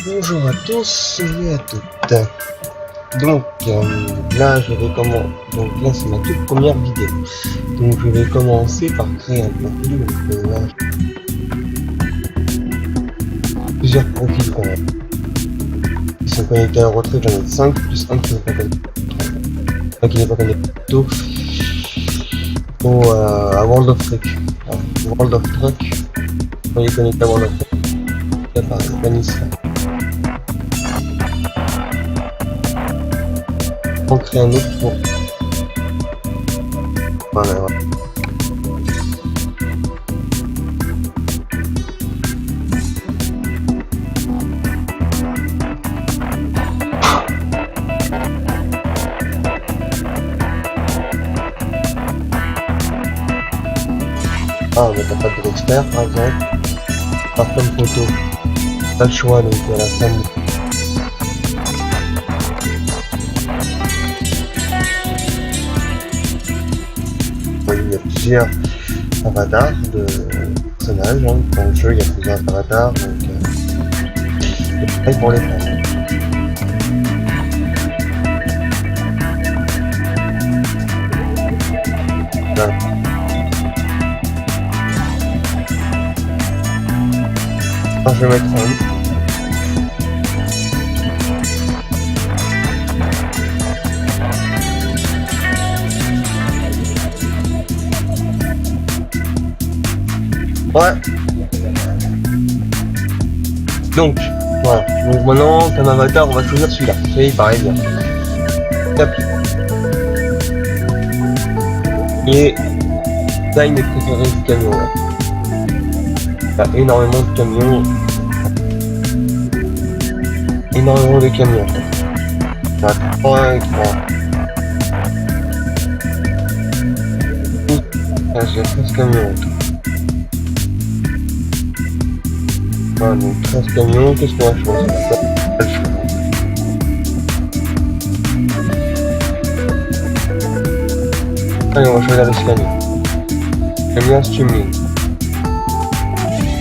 Bonjour à tous et à toutes. Donc là je vais commencer. Donc là c'est ma toute première vidéo. Donc je vais commencer par créer un profil. Donc là plusieurs profils qu'on a. Ils sont connectés à un retrait, j'en ai 5 plus un qui n'est pas connecté. Enfin, qui n'est pas connecté plutôt à World of Truck. World of Truck. Quand il est connecté à World of Truck, il apparaît, Vanessa. On crée un autre pour. Voilà. Ah, mais t'as pas de l'expert par exemple. Par comme photo. Pas le choix donc à la fin. Il y a plusieurs avatars de personnages, hein. Dans le jeu il y a plusieurs avatars, donc c'est pareil pour les femmes. Voilà. Alors, je vais mettre un ouais. Donc, voilà. Donc maintenant, comme avatar, on va choisir celui-là. Ça y est, il paraît bien. Hop. Et là, il m'est préféré du camion, là. Il y a énormément de camions. Énormément de camions. Il y en a 3 et 3. Ah, j'ai 13 camions. Voilà, donc 13 camions, qu'est-ce qu'on va choisir? Pas le choix. Allez, on va choisir le scanner. Camion streaming.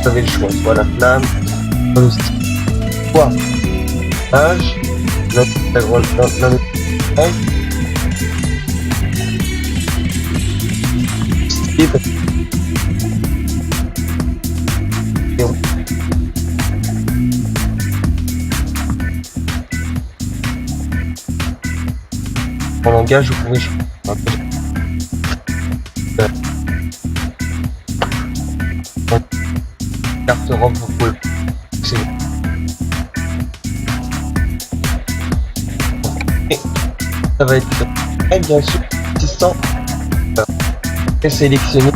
Vous avez le choix, soit la flamme, soit le style. Soit l'âge, en langage, vous pouvez choisir. Carte robe, vous pouvez. C'est bon. Et ça va être très bien sûr assistant et sélectionné.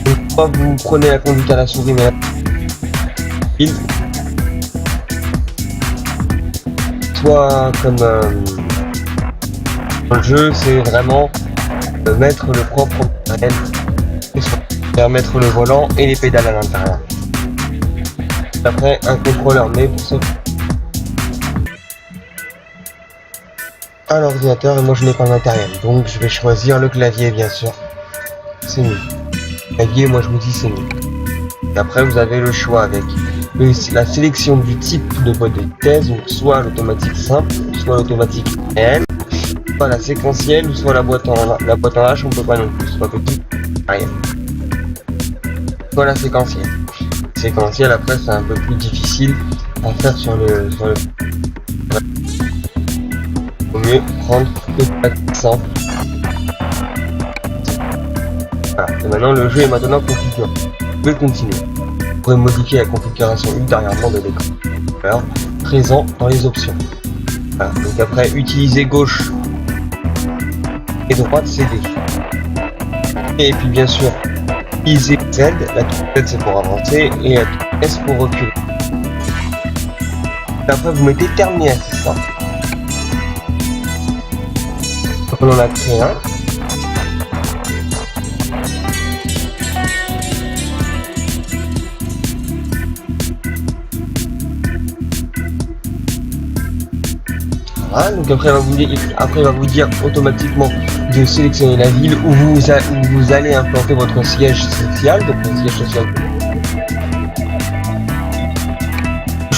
Donc, soit vous prenez la conduite à la souris, mais soit comme dans le jeu, c'est vraiment mettre le propre matériel, mettre le volant et les pédales à l'intérieur. Après un contrôleur, mais pour ça à l'ordinateur, et moi je n'ai pas le matériel, donc je vais choisir le clavier bien sûr. C'est mieux. Le clavier, moi je me dis c'est mieux. Et après vous avez le choix avec la sélection du type de boîte de vitesse, donc soit l'automatique simple, soit l'automatique N, soit la séquentielle, ou soit la boîte en H, on peut pas non plus, soit petit, rien. Soit la séquentielle. Séquentielle après c'est un peu plus difficile à faire sur le... Vaut mieux prendre le simple. Voilà, et maintenant le jeu est maintenant configuré. Vous pouvez continuer. Vous pouvez modifier la configuration ultérieurement de l'écran. Alors, présent dans les options. Voilà, donc après utiliser gauche et droite c'est D. Et puis bien sûr utiliser Z, la touche Z c'est pour avancer et la touche S pour reculer. Et après vous mettez terminer assistant. Donc on en a créé un. Voilà, donc après il va vous dire automatiquement de sélectionner la ville où vous allez implanter votre siège social, donc le siège social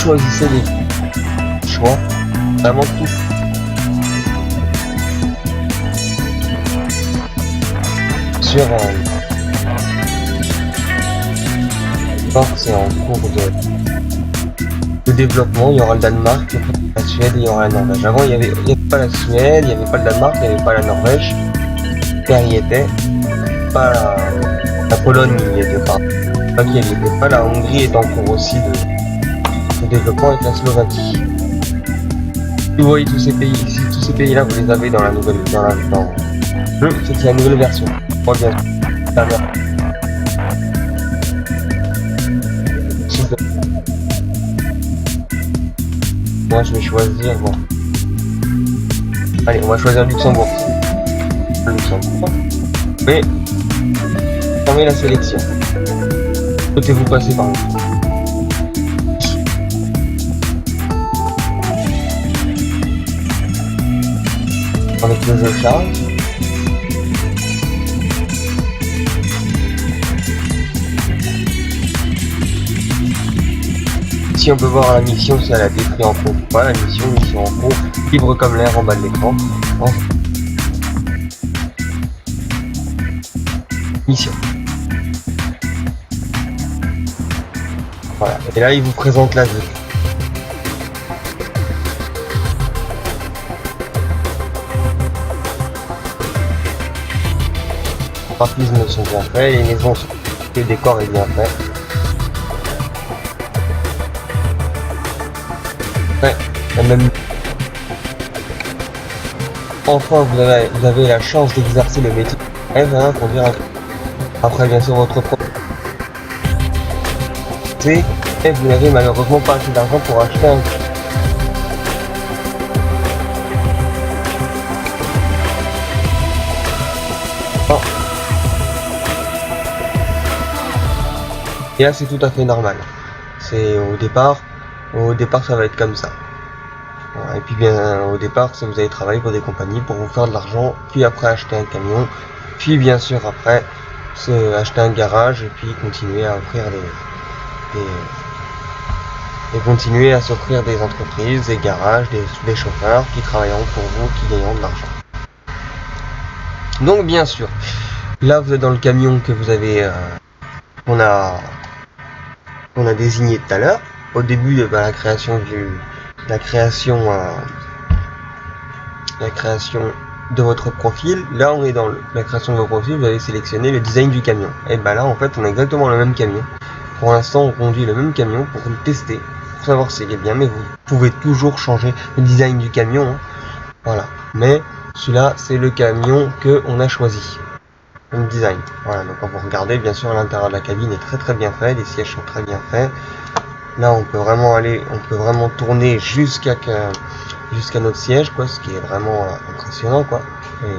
choisissez les choix, vraiment tout. Sur c'est en cours de développement. Il y aura le Danemark, la Suède et il y aura la Norvège. Avant il n'y avait pas la Suède, il n'y avait pas le Danemark, il n'y avait pas la Norvège. Car il y était pas la Pologne, il n'y était pas. Pas qu'il n'y était pas. La Hongrie est en cours aussi de développement avec la Slovaquie. Vous voyez tous ces pays-là, vous les avez dans la nouvelle c'est la nouvelle version. Moi bien. Moi je vais choisir bon. Allez, on va choisir Luxembourg. Luxembourg. Mais fermez la sélection. Souhaitez-vous passer par là? Avec le jeu charge. Ici on peut voir la mission si elle a été prise en cours ou pas. La mission en cours, libre comme l'air en bas de l'écran. Mission. Voilà. Et là il vous présente la vue. Les graphismes sont bien faits, les maisons sont... le décor est bien fait. Ouais, même... Enfin, vous avez la chance d'exercer le métier de rêve, hein, pour dire après bien sûr votre propre. Et vous n'avez malheureusement pas assez d'argent pour acheter un. Oh. Et là c'est tout à fait normal. C'est au départ ça va être comme ça. Et puis bien au départ si vous allez travailler pour des compagnies pour vous faire de l'argent, puis après acheter un camion, puis bien sûr après acheter un garage et puis continuer à offrir et continuer à s'offrir des entreprises, des garages, des chauffeurs qui travailleront pour vous, qui gagneront de l'argent. Donc bien sûr, là vous êtes dans le camion que vous avez on a désigné tout à l'heure. Au début de la création de votre profil. Là on est dans la création de votre profil, vous avez sélectionné le design du camion. Et ben là en fait on a exactement le même camion. Pour l'instant on conduit le même camion pour le tester, pour savoir s'il est bien, mais vous pouvez toujours changer le design du camion, hein. Voilà, mais celui-là c'est le camion que on a choisi, le design. Voilà, donc quand vous regardez, bien sûr l'intérieur de la cabine est très bien fait, les sièges sont très bien faits. Là on peut vraiment tourner jusqu'à notre siège, quoi, ce qui est vraiment impressionnant, quoi. Et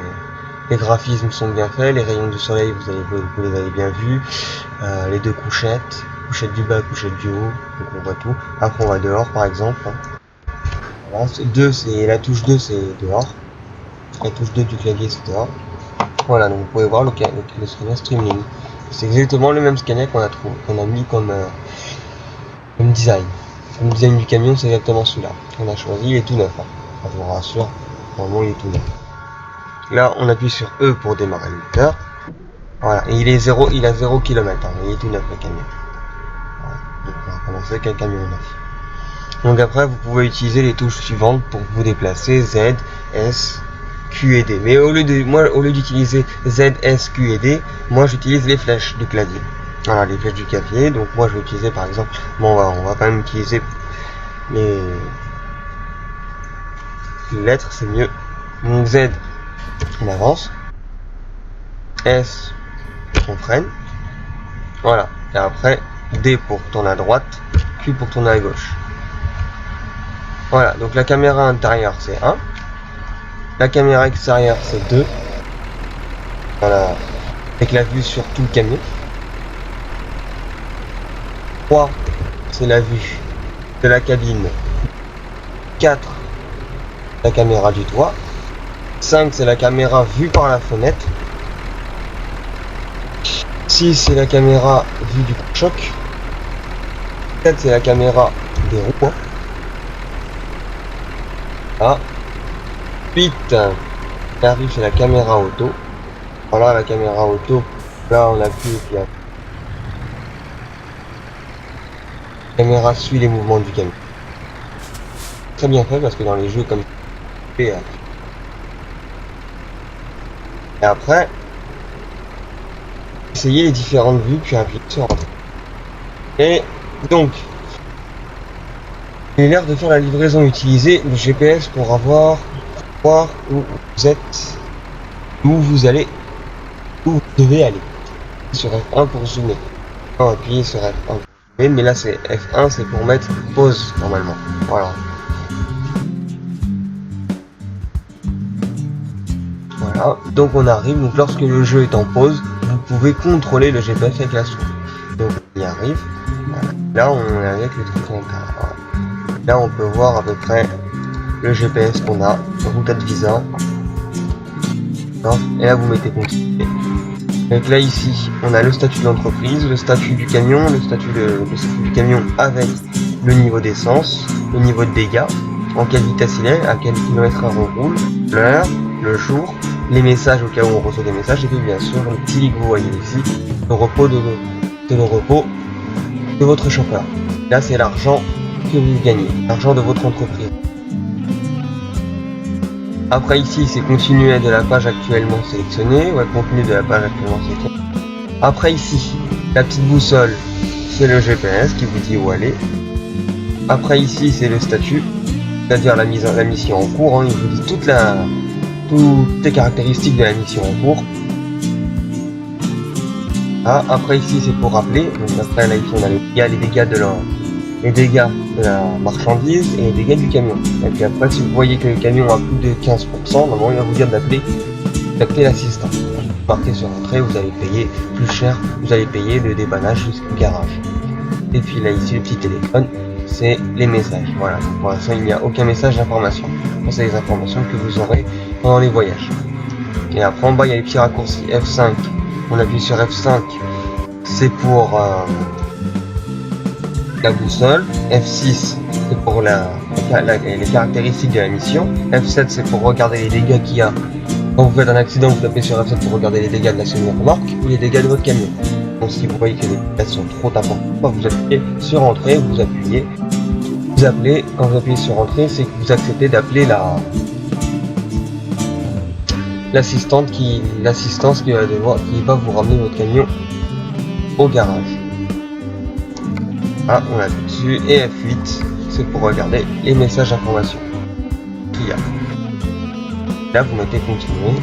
les graphismes sont bien faits, les rayons du soleil vous les avez bien vus, les deux couchettes du bas, couchette du haut, donc on voit tout. Après on va dehors par exemple, hein. Voilà, la touche 2 c'est dehors, la touche 2 du clavier c'est dehors. Voilà, donc vous pouvez voir le scanner Streamlink, c'est exactement le même scanner qu'on a mis comme design. Le design du camion c'est exactement celui-là qu'on a choisi, il est tout neuf, hein. Je vous rassure, vraiment il est tout neuf. Là on appuie sur E pour démarrer le moteur. Voilà, et il a 0 km, hein. Il est tout neuf le camion. Voilà. Donc on va commencer avec un camion neuf. Donc après vous pouvez utiliser les touches suivantes pour vous déplacer, Z, S, Q et D. Mais au lieu d'utiliser Z, S, Q et D, moi j'utilise les flèches du clavier. Voilà, les flèches du clavier. Donc moi je vais utiliser par exemple, bon on va quand même utiliser les lettres, c'est mieux. Donc Z on avance, S on freine, voilà, et après D pour tourner à droite, Q pour tourner à gauche. Voilà, donc la caméra intérieure c'est 1, la caméra extérieure c'est 2, voilà, avec la vue sur tout le camion. 3 c'est la vue de la cabine, 4 la caméra du toit, 5 c'est la caméra vue par la fenêtre, 6 c'est la caméra vue du choc, 7 c'est la caméra des roues. Hein. Ah. Ensuite, on arrive chez la caméra auto. Voilà la caméra auto. Là on appuie et puis la caméra suit les mouvements du camion. Très bien fait parce que dans les jeux comme et après, essayez les différentes vues puis appuyer sur Entrée. Et donc, il a l'air de faire la livraison. Utiliser le GPS pour voir où vous êtes, où vous allez, où vous devez aller. Sur F1 pour zoomer. On va appuyer sur F1 pour zoomer, mais là c'est F1, c'est pour mettre pause normalement. Voilà. Voilà. Donc on arrive. Donc lorsque le jeu est en pause, vous pouvez contrôler le GPS avec la souris. Donc on y arrive. Voilà. Là on est avec le truc en cas. Voilà. Là on peut voir à peu près le GPS qu'on a, route advisor. Et là vous mettez continuer. Donc là ici on a le statut de l'entreprise, le statut du camion, le statut du camion avec le niveau d'essence, le niveau de dégâts, en quelle vitesse il est, à quel kilomètre heure on roule, l'heure, le jour, les messages au cas où on reçoit des messages, et puis bien sûr le petit lit que vous voyez ici, le repos de votre chauffeur. Là c'est l'argent que vous gagnez, l'argent de votre entreprise. Après ici c'est continuer de la page actuellement sélectionnée, ouais, contenu de la page actuellement sélectionnée. Après ici, la petite boussole, c'est le GPS qui vous dit où aller. Après ici c'est le statut, c'est-à-dire la mission en cours, hein, il vous dit toutes les caractéristiques de la mission en cours. Ah, après ici c'est pour rappeler, donc après là ici on a les dégâts de la marchandise et les dégâts du camion. Et puis après si vous voyez que le camion a plus de 15%, normalement il va vous dire d'appeler l'assistant. Vous partez sur Entrée, vous allez payer plus cher, vous allez payer le dépannage jusqu'au garage. Et puis là ici le petit téléphone, c'est les messages. Voilà, donc pour l'instant il n'y a aucun message d'information. C'est les informations que vous aurez pendant les voyages. Et après en bas il y a les petits raccourcis. F5, on appuie sur F5, c'est pour la boussole. F6 c'est pour les caractéristiques de la mission. F7 c'est pour regarder les dégâts qu'il y a. Quand vous faites un accident, vous tapez sur F7 pour regarder les dégâts de la semi-remorque ou les dégâts de votre camion. Donc si vous voyez que les dégâts sont trop importants, vous appuyez sur Entrée, vous appelez, quand vous appuyez sur Entrée, c'est que vous acceptez d'appeler l'assistance qui va vous ramener votre camion au garage. Ah, on appuie dessus, et F8 c'est pour regarder les messages d'information qu'il y a. Là vous mettez continuer.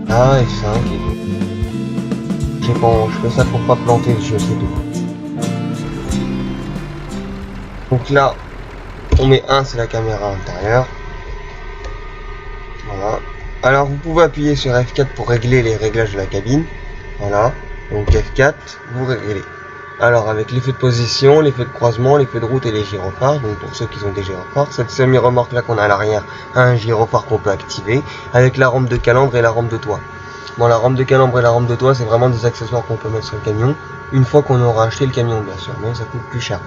Ah, F5 et tout. Je fais ça pour pas planter le jeu, c'est tout. Donc là on met 1, c'est la caméra intérieure. Voilà. Alors vous pouvez appuyer sur F4 pour régler les réglages de la cabine. Voilà. Donc F4, vous réglez. Alors avec l'effet de position, l'effet de croisement, l'effet de route et les gyrophares. Donc pour ceux qui ont des gyrophares, cette semi-remorque là qu'on a à l'arrière a un gyrophare qu'on peut activer avec la rampe de calandre et la rampe de toit. Bon, la rampe de calandre et la rampe de toit, c'est vraiment des accessoires qu'on peut mettre sur le camion une fois qu'on aura acheté le camion, bien sûr, mais ça coûte plus cher.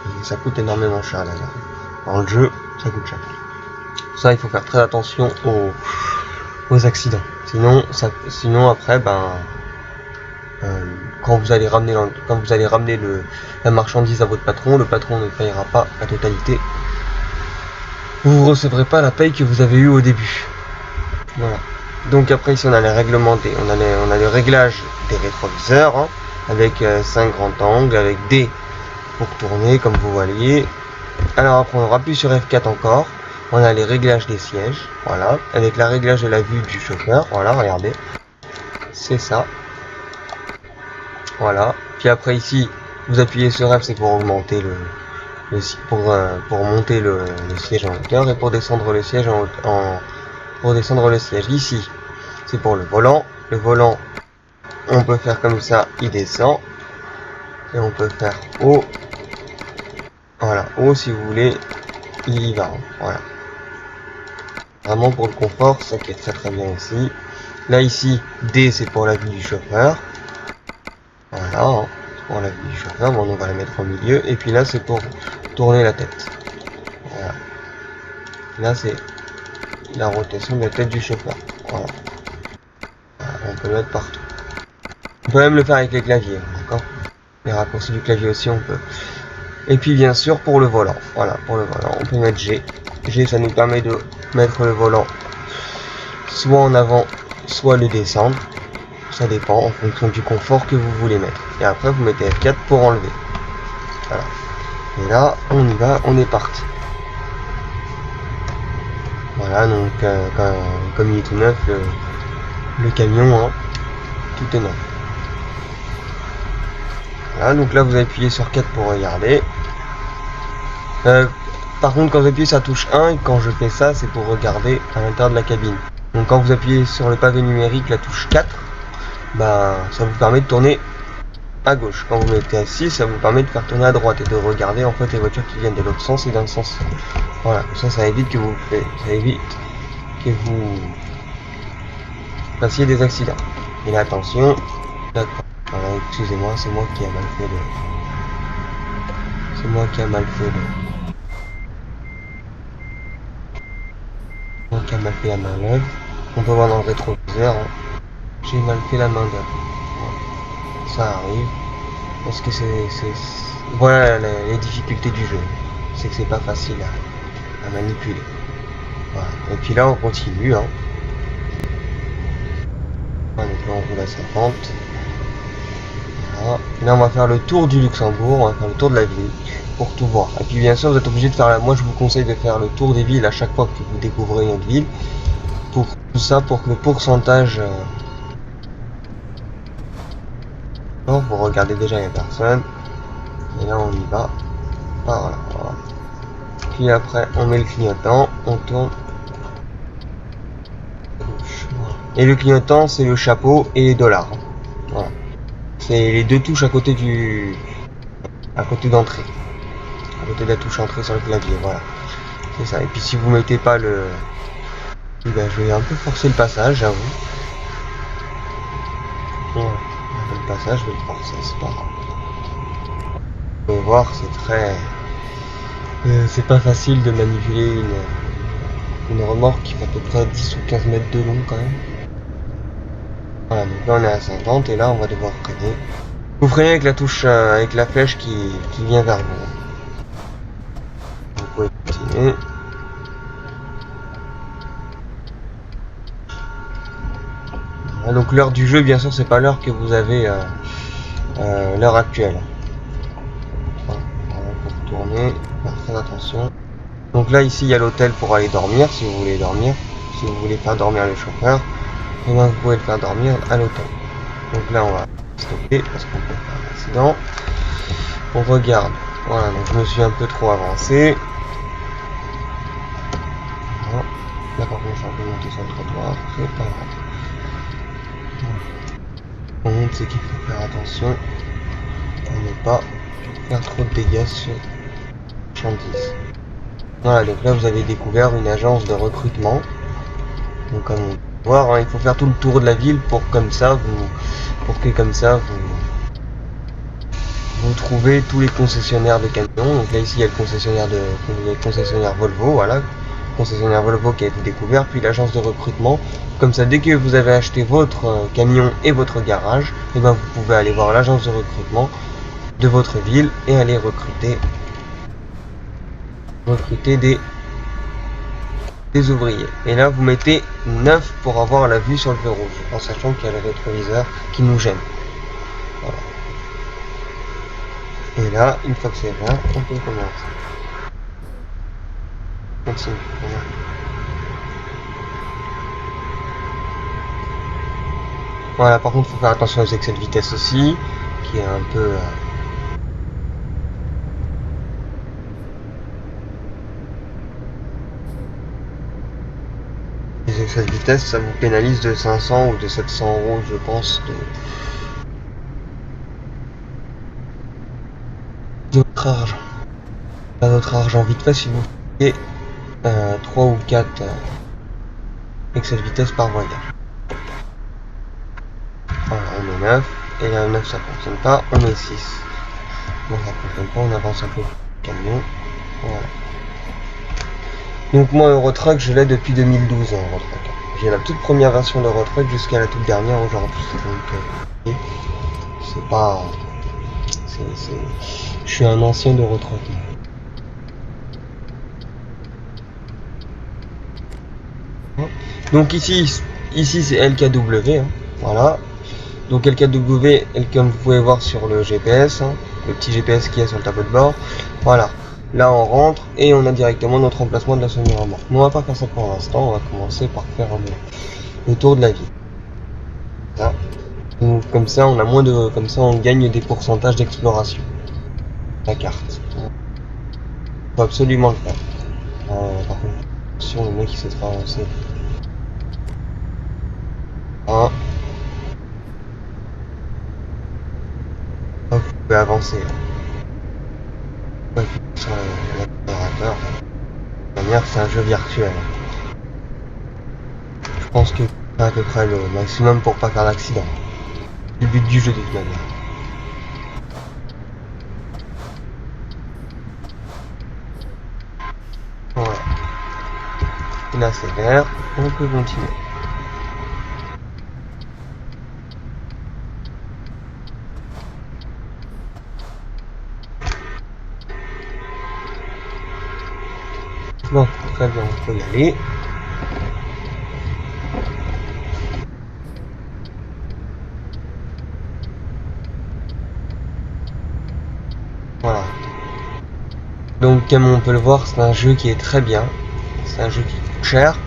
Et ça coûte énormément cher d'ailleurs. Dans le jeu, ça coûte cher. Ça, il faut faire très attention aux accidents. Sinon après, quand vous allez ramener la marchandise à votre patron, le patron ne payera pas la totalité. Vous ne recevrez pas la paye que vous avez eue au début. Voilà. Donc après ici on a les réglementés, on a le réglage des rétroviseurs, hein, avec 5 grands angles, avec D pour tourner comme vous voyez. Alors après on appuie sur F4 encore. On a les réglages des sièges, voilà, avec la réglage de la vue du chauffeur, voilà, regardez, c'est ça, voilà. Puis après ici, vous appuyez sur F, c'est pour augmenter pour monter le siège en hauteur, et pour descendre le siège ici, c'est pour le volant. Le volant, on peut faire comme ça, il descend, et on peut faire haut, voilà, haut si vous voulez, il y va, voilà. Vraiment pour le confort, ça qui est très très bien aussi. Là ici, D c'est pour la vue du chauffeur. Voilà, pour la vue du chauffeur. Bon, on va la mettre au milieu. Et puis là, c'est pour tourner la tête. Voilà. Là, c'est la rotation de la tête du chauffeur. Voilà. Voilà, on peut le mettre partout. On peut même le faire avec les claviers, d'accord? Les raccourcis du clavier aussi, on peut. Et puis bien sûr pour le volant, voilà, pour le volant, on peut mettre G. G, ça nous permet de mettre le volant soit en avant, soit le descendre. Ça dépend en fonction du confort que vous voulez mettre. Et après, vous mettez F4 pour enlever. Voilà. Et là, on y va, on est parti. Voilà, donc comme il est tout neuf, le camion, hein, tout est neuf. Voilà, donc là vous appuyez sur 4 pour regarder. Par contre, quand vous appuyez sur la touche 1, et quand je fais ça, c'est pour regarder à l'intérieur de la cabine. Donc quand vous appuyez sur le pavé numérique, la touche 4, ben, ça vous permet de tourner à gauche. Quand vous mettez à 6, ça vous permet de faire tourner à droite et de regarder en fait les voitures qui viennent de l'autre sens et dans le sens. Voilà, ça évite que vous fassiez des accidents. Et là, attention, d'accord. Voilà, excusez-moi, c'est moi qui a mal fait le. C'est moi qui a mal fait le. Moi qui a mal fait la main d'œuvre. On peut voir dans le rétroviseur. Hein. J'ai mal fait la main d'œuvre. Voilà. Ça arrive. Parce que voilà les difficultés du jeu. C'est que c'est pas facile à manipuler. Voilà. Et puis là on continue. Hein. Voilà, donc là on roule à 50. Voilà. Et là on va faire le tour du Luxembourg, on va faire le tour de la ville pour tout voir. Et puis bien sûr vous êtes obligé de faire moi je vous conseille de faire le tour des villes à chaque fois que vous découvrez une autre ville. Pour tout ça, pour que le pourcentage vous regardez déjà, il n'y a personne. Et là on y va. Voilà, voilà. Puis après on met le clignotant, on tourne. Et le clignotant c'est le chapeau et les dollars. Voilà. C'est les deux touches à côté d'entrée. À côté de la touche entrée sur le clavier, voilà. C'est ça. Et puis si vous mettez pas le. Eh ben, je vais un peu forcer le passage, j'avoue. Voilà. Le passage, je vais le forcer, c'est pas grave. Vous pouvez voir, c'est très. C'est pas facile de manipuler une remorque qui fait à peu près 10 ou 15 mètres de long quand même. Voilà, donc là on est à 50 et là on va devoir freiner. Vous freinez avec la touche, avec la flèche qui vient vers vous. Vous pouvez continuer. Voilà, donc l'heure du jeu, bien sûr, c'est pas l'heure que vous avez l'heure actuelle. Voilà, pour tourner, faire très attention. Donc là ici il y a l'hôtel pour aller dormir si vous voulez dormir. Si vous voulez faire dormir le chauffeur, et bien, vous pouvez le faire dormir à l'hôtel. Donc là on va stopper parce qu'on peut faire un accident. On regarde. Voilà, donc je me suis un peu trop avancé. Voilà. Là par contre je suis un peu monté sur le trottoir, c'est pas grave. Par contre c'est qu'il faut faire attention à ne pas faire trop de dégâts sur marchandises. Voilà, donc là vous avez découvert une agence de recrutement. Donc comme on peut voir, hein, il faut faire tout le tour de la ville pour que comme ça vous trouvez tous les concessionnaires de camions. Donc là ici il y a le concessionnaire Volvo, voilà, concessionnaire Volvo qui a été découvert, puis l'agence de recrutement. Comme ça, dès que vous avez acheté votre camion et votre garage, et ben vous pouvez aller voir l'agence de recrutement de votre ville et aller recruter des ouvriers. Et là vous mettez 9 pour avoir la vue sur le feu rouge, en sachant qu'il y a le rétroviseur qui nous gêne. Voilà. Et là, une fois que c'est bon, on peut commencer. Continue. Voilà. Voilà, par contre, il faut faire attention aux excès de vitesse aussi, qui est un peu. Les excès de vitesse, ça vous pénalise de 500 ou de 700 euros, je pense, de votre argent. Pas votre argent vite fait si vous faites 3 ou 4 excès de vitesse par voyage. Voilà, on est 9. Et la 9 ça fonctionne pas, on met 6. Bon ça fonctionne pas, on avance un peu le camion. Voilà. Donc moi Eurotruck je l'ai depuis 2012 hein, Eurotruck. J'ai la toute première version d'Eurotruck jusqu'à la toute dernière aujourd'hui. Donc c'est pas. Je suis un ancien d'Eurotruck. Donc ici c'est LKW, hein, voilà. Donc LKW, comme vous pouvez voir sur le GPS, hein, le petit GPS qui est sur le tableau de bord, voilà. Là on rentre et on a directement notre emplacement de la semi-remorque. Mais on va pas faire ça pour l'instant, on va commencer par faire le tour de la ville. Voilà. Donc comme ça on a moins de, comme ça on gagne des pourcentages d'exploration. La carte. Faut absolument le faire. Par contre, si le mec il s'est trop avancé. Ah. Vous pouvez avancer. Ouais, sur l'accélérateur. De toute manière, c'est un jeu virtuel. Je pense que c'est à peu près le maximum pour pas faire d'accident. C'est le but du jeu de toute manière. Voilà. Il accélère, on peut continuer. Bon, très bien, on peut y aller. Voilà. Donc comme on peut le voir, c'est un jeu qui est très bien. C'est un jeu qui coûte cher.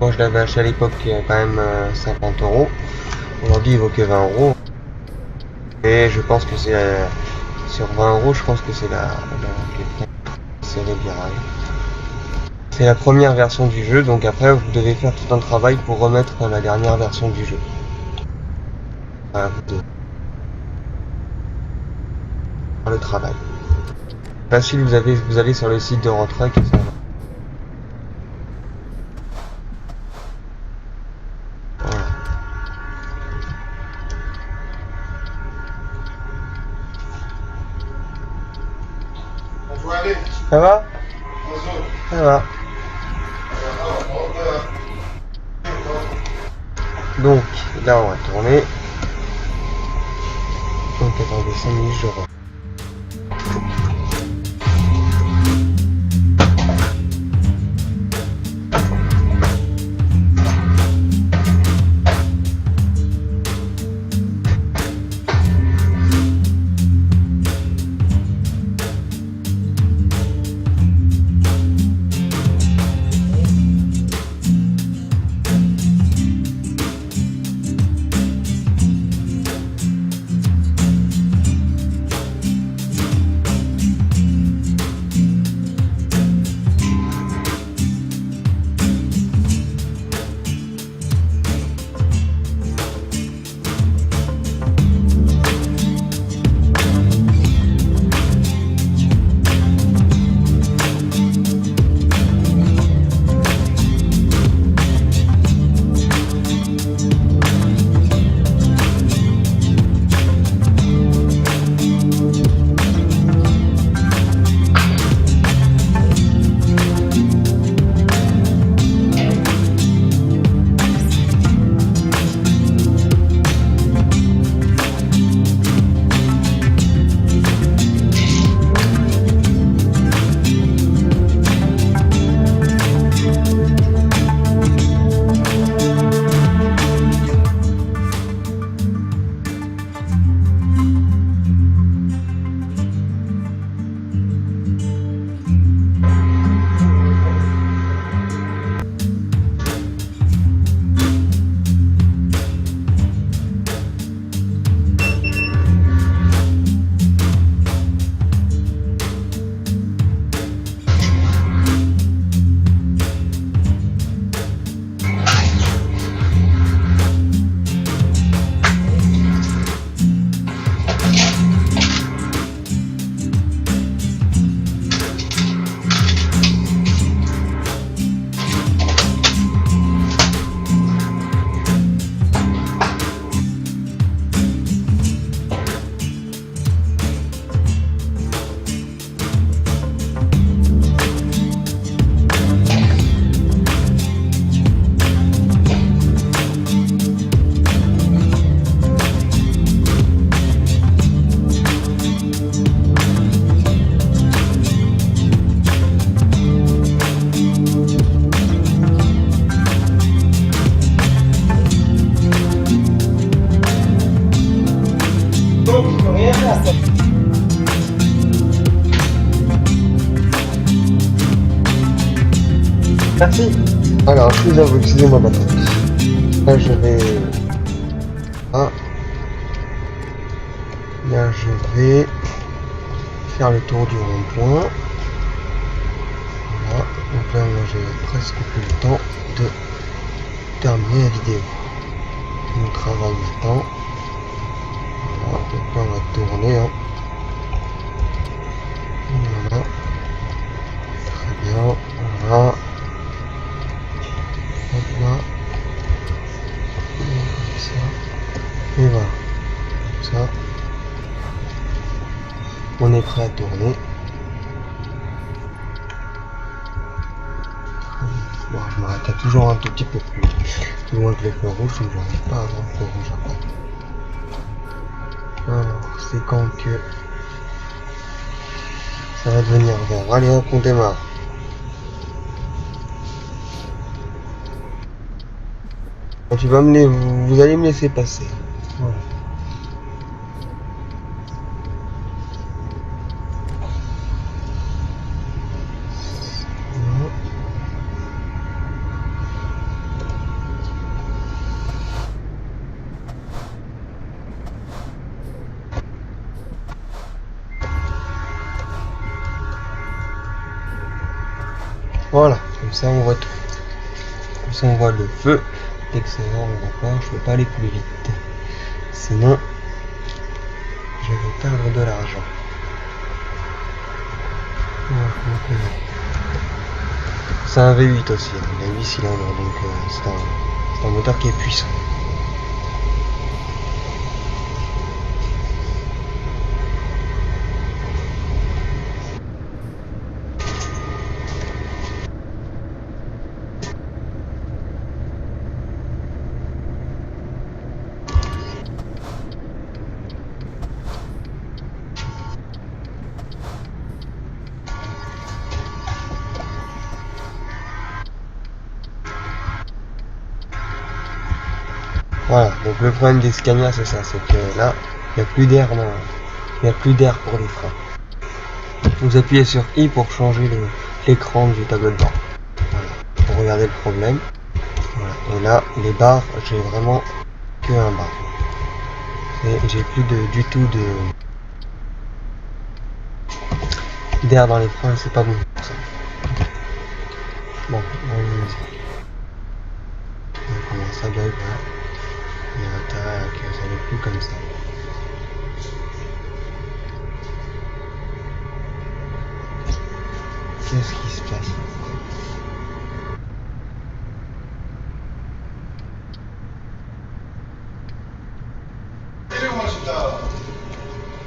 Moi je l'avais acheté à l'époque quand même 50 €. Aujourd'hui il vaut que 20 €. Et je pense que c'est sur 20 €, je pense que c'est la série virale. C'est la première version du jeu, donc après vous devez faire tout un travail pour remettre la dernière version du jeu. Voilà, vous devez faire le travail. Facile, vous allez sur le site de Eurotruck et ça va. Voilà. Ça va? Ça va. Donc là on va tourner. Donc attendez 5 minutes, je rentre. Merci. Alors, je vous avoue, excusez-moi maintenant. Là, je vais... Ah. Là, je vais faire le tour du rond-point. Voilà. Donc là, moi, j'ai presque plus le temps de terminer la vidéo. Mon travail m'attend. Voilà. Donc là, on va tourner. Hein. Voilà. Très bien. Voilà. Hop là. Comme ça. Et voilà. Comme ça. On est prêt à tourner. Bon, je m'arrête toujours un tout petit peu plus loin que le feu rouge, donc j'arrive pas à avoir le feu rouge après. Alors, c'est quand que ça va devenir vert. Allez hop, on démarre. Et tu vas vous allez me laisser passer. Voilà. Voilà, comme ça on voit tout. Comme ça on voit le feu. Excellent, on va pas, je peux pas aller plus vite. Sinon, je vais perdre de l'argent. Voilà, c'est un V8 aussi, il a 8 cylindres, donc c'est un moteur qui est puissant. Voilà, donc le problème des Scania c'est ça, c'est que là, il n'y a plus d'air pour les freins. Vous appuyez sur I pour changer l'écran du tableau de bord. Voilà, pour regarder le problème. Voilà. Et là, les barres, j'ai vraiment que un bar. Et j'ai plus du tout d'air dans les freins, c'est pas bon pour ça. Bon, allons-y. Comment ça bug là? Il y a intérêt que ça n'est plus comme ça. Qu'est-ce qui se passe?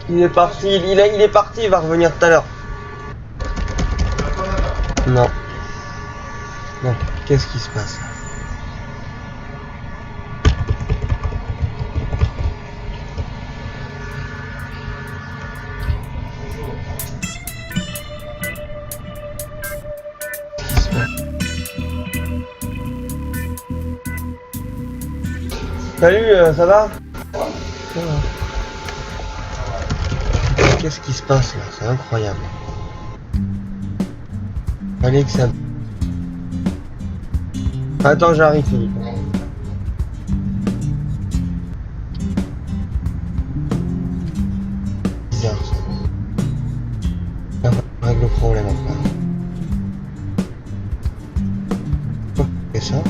Il est parti, il est parti, il va revenir tout à l'heure. Non. Donc, qu'est-ce qui se passe? Salut, ça va? Ça va. Qu'est-ce qui se passe là? C'est incroyable. Fallait que ça... Attends, j'arrive, Philippe. Bizarre ça. On règle le problème après. Pourquoi tu fais ça?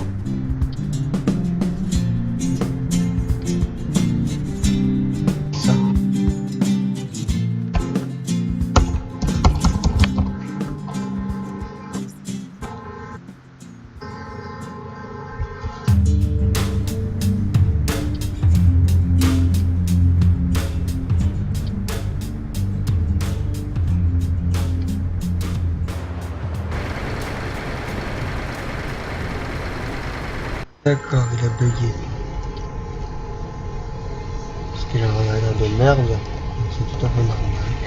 D'accord, il a bugué. Parce qu'il a un regardeur de merde, c'est tout à fait normal.